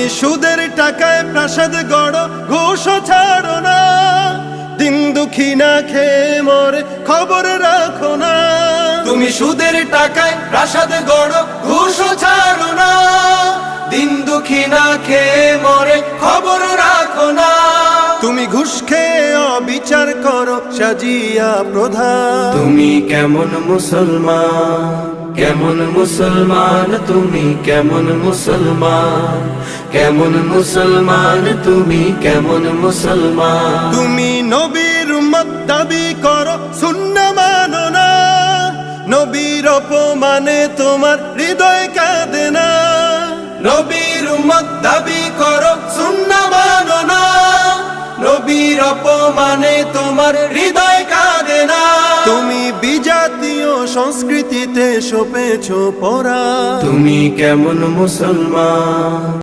সুদের টাকায় প্রাসাদ গড়, ঘুষ ছাড়ো না। দিন দুঃখী না খেয়ে মরে, খবর রাখো না। তুমি সুদের টাকায় প্রাসাদ গড়ো, ঘুষ ছাড়ো না। দিন দুঃখী না খেয়ে মরে, খবর রাখো না। তুমি ঘুষ খেয়ে অবিচার করো, সাজিয়া প্রধান। তুমি কেমন মুসলমান, কেমন মুসলমান, তুমি কেমন মুসলমান, কেমন মুসলমান, তুমি কেমন মুসলমান। তুমি নবীর উম্মত দাবি করো, সুন্নাহ মানো না। নবীর অপমানে তোমার হৃদয় কাঁদে না। নবীর উম্মত দাবি করো, সুন্নাহ মানো না। নবীর অপমানে তোমার হৃদয় কাঁদে না। তুমি বিজাতীয় সংস্কৃতিতে সপেছো পরা। তুমি কেমন মুসলমান।